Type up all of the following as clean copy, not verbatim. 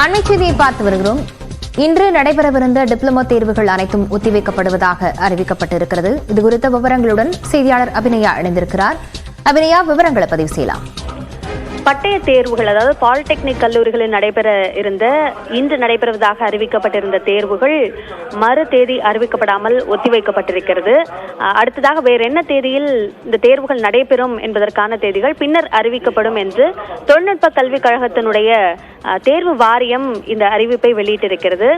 அண்மை செய்தியை பார்த்து வருகிறோம். இன்று நடைபெறவிருந்த டிப்ளமோ தேர்வுகள் அனைத்தும் ஒத்திவைக்கப்படுவதாக அறிவிக்கப்பட்டிருக்கிறது. இதுகுறித்த விவரங்களுடன் செய்தியாளர் அபிநயா இணைந்திருக்கிறார். அபிநயா, விவரங்களை பதிவு செய்யலாம். பட்டய தேர்வுகள், அதாவது பாலிடெக்னிக் கல்லூரிகளில் இன்று நடைபெறுவதாக அறிவிக்கப்பட்டிருந்த தேர்வுகள் மறு தேதி அறிவிக்கப்படாமல் ஒத்திவைக்கப்பட்டிருக்கிறது. அடுத்ததாக வேறு என்ன தேதியில் இந்த தேர்வுகள் நடைபெறும் என்பதற்கான தேதிகள் பின்னர் அறிவிக்கப்படும் என்று தொழில்நுட்ப கல்விக் கழகத்தினுடைய தேர்வு வாரியம் இந்த அறிவிப்பை வெளியிட்டிருக்கிறது.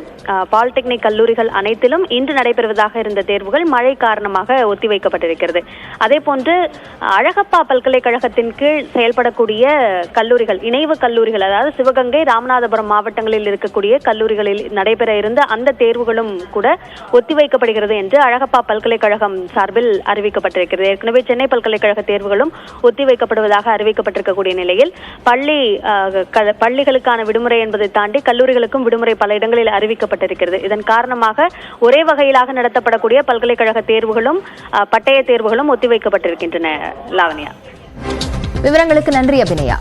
பாலிடெக்னிக் கல்லூரிகள் அனைத்திலும் இன்று நடைபெறுவதாக இருந்த தேர்வுகள் மழை காரணமாக ஒத்திவைக்கப்பட்டிருக்கிறது. அதேபோன்று அழகப்பா பல்கலைக்கழகத்தின் கீழ் செயல்படக்கூடிய கல்லூரிகள், இணைவு கல்லூரிகள், அதாவது சிவகங்கை, ராமநாதபுரம் மாவட்டங்களில் இருக்கக்கூடிய கல்லூரிகளில் நடைபெற இருந்த அந்த தேர்வுகளும் கூட ஒத்திவைக்கப்படுகிறது என்று அழகப்பா பல்கலைக்கழகம் சார்பில் அறிவிக்கப்பட்டிருக்கிறது. ஏற்கனவே சென்னை பல்கலைக்கழக தேர்வுகளும் ஒத்திவைக்கப்படுவதாக அறிவிக்கப்பட்டிருக்கக்கூடிய நிலையில் பள்ளிகளுக்கான விடுமுறை என்பதை தாண்டி கல்லூரிகளுக்கும் விடுமுறை பல இடங்களில் அறிவிக்கப்பட்டிருக்கிறது. இதன் காரணமாக ஒரே வகையிலாக நடத்தப்படக்கூடிய பல்கலைக்கழக தேர்வுகளும் பட்டய தேர்வுகளும் ஒத்திவைக்கப்பட்டிருக்கின்றன. லாவண்யா, விவரங்களுக்கு நன்றி அபிநயா.